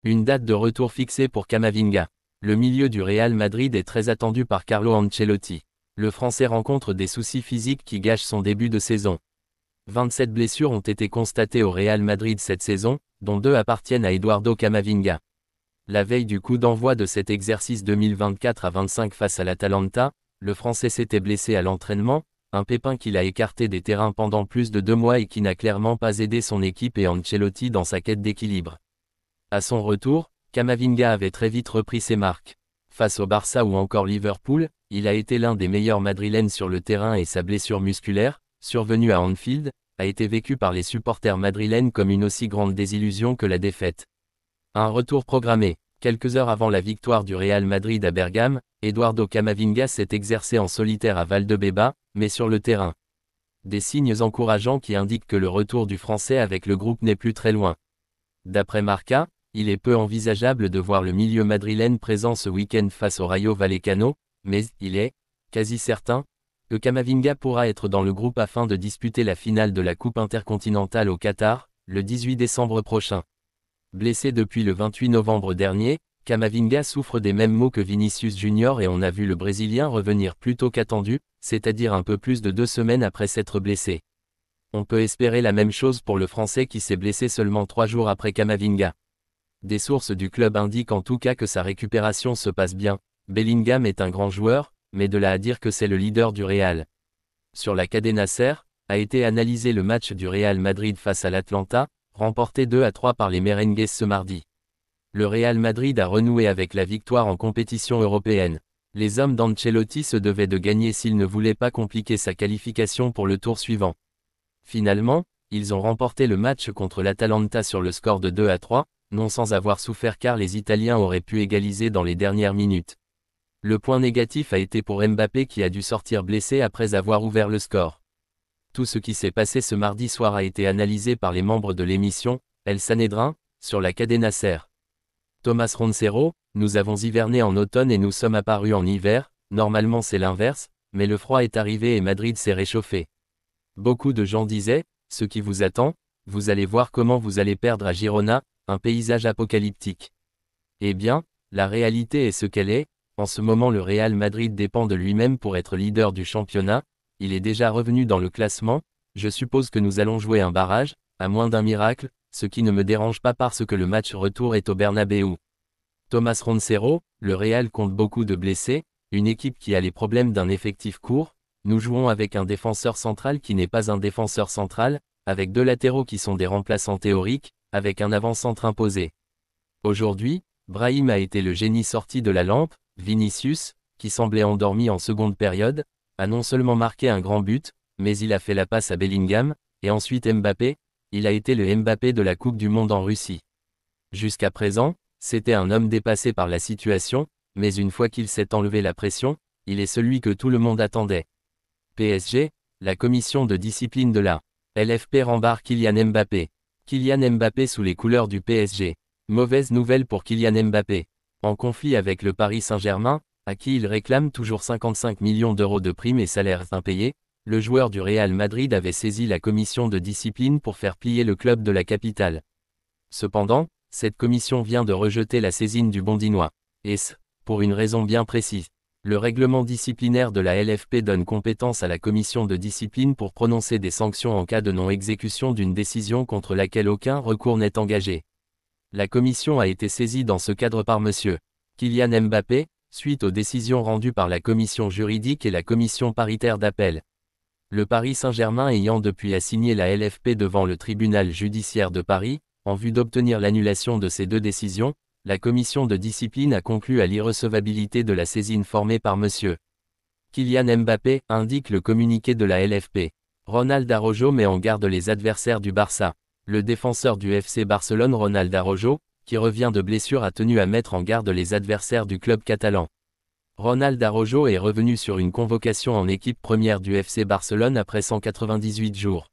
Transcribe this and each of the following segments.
Une date de retour fixée pour Camavinga. Le milieu du Real Madrid est très attendu par Carlo Ancelotti. Le Français rencontre des soucis physiques qui gâchent son début de saison. 27 blessures ont été constatées au Real Madrid cette saison, dont 2 appartiennent à Eduardo Camavinga. La veille du coup d'envoi de cet exercice 2024 à 25 face à l'Atalanta, le Français s'était blessé à l'entraînement, un pépin qu'il a écarté des terrains pendant plus de 2 mois et qui n'a clairement pas aidé son équipe et Ancelotti dans sa quête d'équilibre. À son retour, Camavinga avait très vite repris ses marques. Face au Barça ou encore Liverpool, il a été l'un des meilleurs madrilènes sur le terrain et sa blessure musculaire, survenue à Anfield, a été vécue par les supporters madrilènes comme une aussi grande désillusion que la défaite. Un retour programmé. Quelques heures avant la victoire du Real Madrid à Bergame, Eduardo Camavinga s'est exercé en solitaire à Valdebeba, mais sur le terrain. Des signes encourageants qui indiquent que le retour du Français avec le groupe n'est plus très loin. D'après Marca, il est peu envisageable de voir le milieu madrilène présent ce week-end face au Rayo Vallecano, mais il est quasi certain que Camavinga pourra être dans le groupe afin de disputer la finale de la Coupe intercontinentale au Qatar, le 18 décembre prochain. Blessé depuis le 28 novembre dernier, Camavinga souffre des mêmes maux que Vinicius Junior et on a vu le Brésilien revenir plus tôt qu'attendu, c'est-à-dire un peu plus de 2 semaines après s'être blessé. On peut espérer la même chose pour le Français qui s'est blessé seulement 3 jours après Camavinga. Des sources du club indiquent en tout cas que sa récupération se passe bien. Bellingham est un grand joueur, mais de là à dire que c'est le leader du Real. Sur la Cadena Ser, a été analysé le match du Real Madrid face à l'Atlanta, remporté 2-3 par les Merengues ce mardi. Le Real Madrid a renoué avec la victoire en compétition européenne. Les hommes d'Ancelotti se devaient de gagner s'ils ne voulaient pas compliquer sa qualification pour le tour suivant. Finalement, ils ont remporté le match contre l'Atalanta sur le score de 2-3, non sans avoir souffert car les Italiens auraient pu égaliser dans les dernières minutes. Le point négatif a été pour Mbappé qui a dû sortir blessé après avoir ouvert le score. Tout ce qui s'est passé ce mardi soir a été analysé par les membres de l'émission, El Sanedrin, sur la Cadena Ser. Thomas Roncero, nous avons hiverné en automne et nous sommes apparus en hiver, normalement c'est l'inverse, mais le froid est arrivé et Madrid s'est réchauffé. Beaucoup de gens disaient, ce qui vous attend, vous allez voir comment vous allez perdre à Girona, un paysage apocalyptique. Eh bien, la réalité est ce qu'elle est, en ce moment le Real Madrid dépend de lui-même pour être leader du championnat, il est déjà revenu dans le classement, je suppose que nous allons jouer un barrage, à moins d'un miracle, ce qui ne me dérange pas parce que le match retour est au Bernabéu. Thomas Roncero, le Real compte beaucoup de blessés, une équipe qui a les problèmes d'un effectif court, nous jouons avec un défenseur central qui n'est pas un défenseur central, avec 2 latéraux qui sont des remplaçants théoriques, avec un avant-centre imposé. Aujourd'hui, Brahim a été le génie sorti de la lampe, Vinicius, qui semblait endormi en seconde période, a non seulement marqué un grand but, mais il a fait la passe à Bellingham, et ensuite Mbappé, il a été le Mbappé de la Coupe du Monde en Russie. Jusqu'à présent, c'était un homme dépassé par la situation, mais une fois qu'il s'est enlevé la pression, il est celui que tout le monde attendait. PSG, la commission de discipline de la LFP rembarre Kylian Mbappé. Kylian Mbappé sous les couleurs du PSG. Mauvaise nouvelle pour Kylian Mbappé. En conflit avec le Paris Saint-Germain, à qui il réclame toujours 55 millions d'euros de primes et salaires impayés, le joueur du Real Madrid avait saisi la commission de discipline pour faire plier le club de la capitale. Cependant, cette commission vient de rejeter la saisine du Bondinois. Et ce, pour une raison bien précise. Le règlement disciplinaire de la LFP donne compétence à la commission de discipline pour prononcer des sanctions en cas de non-exécution d'une décision contre laquelle aucun recours n'est engagé. La commission a été saisie dans ce cadre par M. Kylian Mbappé, suite aux décisions rendues par la commission juridique et la commission paritaire d'appel. Le Paris Saint-Germain ayant depuis assigné la LFP devant le tribunal judiciaire de Paris, en vue d'obtenir l'annulation de ces 2 décisions, la commission de discipline a conclu à l'irrecevabilité de la saisine formée par M. Kylian Mbappé, indique le communiqué de la LFP. Ronald Araujo met en garde les adversaires du Barça. Le défenseur du FC Barcelone Ronald Araujo, qui revient de blessure a tenu à mettre en garde les adversaires du club catalan. Ronald Araujo est revenu sur une convocation en équipe première du FC Barcelone après 198 jours.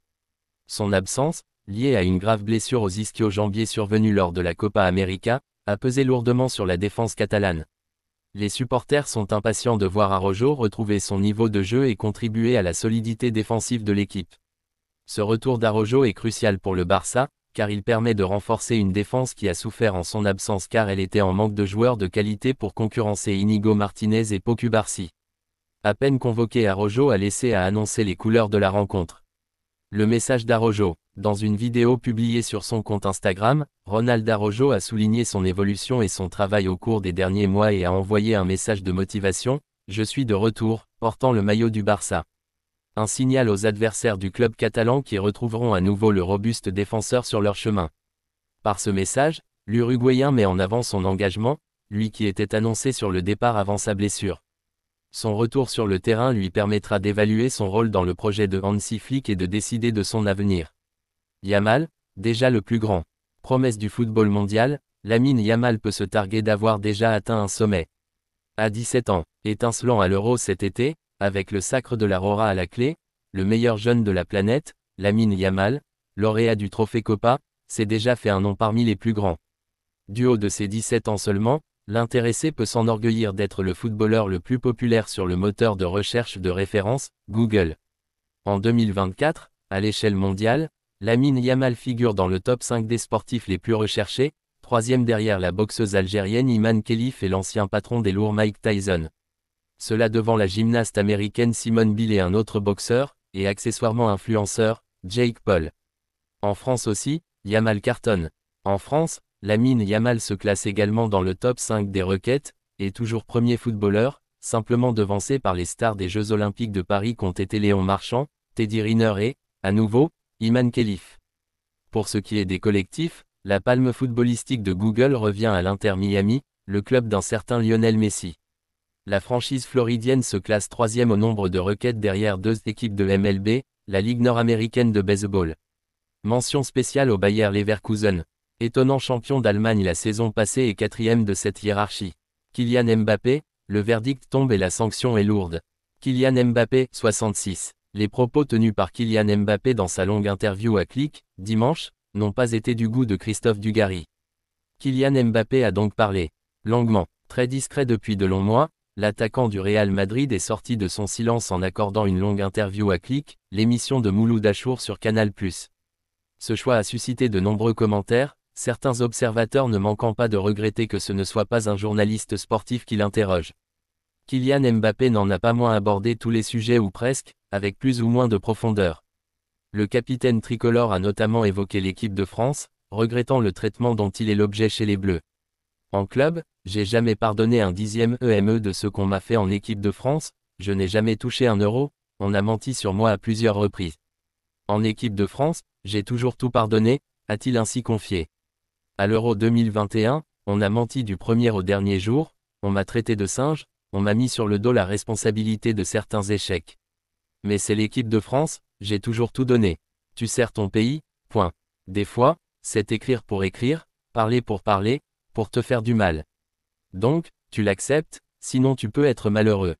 Son absence, liée à une grave blessure aux ischio-jambiers survenue lors de la Copa América, a pesé lourdement sur la défense catalane. Les supporters sont impatients de voir Araujo retrouver son niveau de jeu et contribuer à la solidité défensive de l'équipe. Ce retour d'Araujo est crucial pour le Barça, car il permet de renforcer une défense qui a souffert en son absence car elle était en manque de joueurs de qualité pour concurrencer Inigo Martinez et Pau Cubarsí. À peine convoqué, Araujo a laissé à annoncer les couleurs de la rencontre. Le message d'Araujo. Dans une vidéo publiée sur son compte Instagram, Ronald Araujo a souligné son évolution et son travail au cours des derniers mois et a envoyé un message de motivation: « Je suis de retour, portant le maillot du Barça ». Un signal aux adversaires du club catalan qui retrouveront à nouveau le robuste défenseur sur leur chemin. Par ce message, l'Uruguayen met en avant son engagement, lui qui était annoncé sur le départ avant sa blessure. Son retour sur le terrain lui permettra d'évaluer son rôle dans le projet de Hansi Flick et de décider de son avenir. Yamal, déjà le plus grand. Promesse du football mondial, Lamine Yamal peut se targuer d'avoir déjà atteint un sommet. À 17 ans, étincelant à l'Euro cet été, avec le sacre de la Rora à la clé, le meilleur jeune de la planète, Lamine Yamal, lauréat du trophée Copa, s'est déjà fait un nom parmi les plus grands. Du haut de ses 17 ans seulement, l'intéressé peut s'enorgueillir d'être le footballeur le plus populaire sur le moteur de recherche de référence, Google. En 2024, à l'échelle mondiale, Lamine Yamal figure dans le top 5 des sportifs les plus recherchés, troisième derrière la boxeuse algérienne Iman Khelif et l'ancien patron des lourds Mike Tyson. Cela devant la gymnaste américaine Simone Biles et un autre boxeur, et accessoirement influenceur, Jake Paul. En France aussi, Yamal cartonne. En France, Lamine Yamal se classe également dans le top 5 des requêtes, et toujours premier footballeur, simplement devancé par les stars des Jeux Olympiques de Paris qu'ont été Léon Marchand, Teddy Riner et, à nouveau, Iman Khelif. Pour ce qui est des collectifs, la palme footballistique de Google revient à l'Inter Miami, le club d'un certain Lionel Messi. La franchise floridienne se classe 3e au nombre de requêtes derrière deux équipes de MLB, la Ligue nord-américaine de baseball. Mention spéciale au Bayer Leverkusen. Étonnant champion d'Allemagne la saison passée et 4e de cette hiérarchie. Kylian Mbappé, le verdict tombe et la sanction est lourde. Kylian Mbappé, 66. Les propos tenus par Kylian Mbappé dans sa longue interview à Click, dimanche, n'ont pas été du goût de Christophe Dugarry. Kylian Mbappé a donc parlé. Longuement, très discret depuis de longs mois, l'attaquant du Real Madrid est sorti de son silence en accordant une longue interview à Click, l'émission de Mouloud Achour sur Canal+. Ce choix a suscité de nombreux commentaires, certains observateurs ne manquant pas de regretter que ce ne soit pas un journaliste sportif qui l'interroge. Kylian Mbappé n'en a pas moins abordé tous les sujets ou presque, avec plus ou moins de profondeur. Le capitaine tricolore a notamment évoqué l'équipe de France, regrettant le traitement dont il est l'objet chez les Bleus. En club, j'ai jamais pardonné un 10e EME de ce qu'on m'a fait en équipe de France, je n'ai jamais touché un euro, on a menti sur moi à plusieurs reprises. En équipe de France, j'ai toujours tout pardonné, a-t-il ainsi confié. À l'Euro 2021, on a menti du premier au dernier jour, on m'a traité de singe, on m'a mis sur le dos la responsabilité de certains échecs. Mais c'est l'équipe de France, j'ai toujours tout donné. Tu sers ton pays, point. Des fois, c'est écrire, parler pour te faire du mal. Donc, tu l'acceptes, sinon tu peux être malheureux.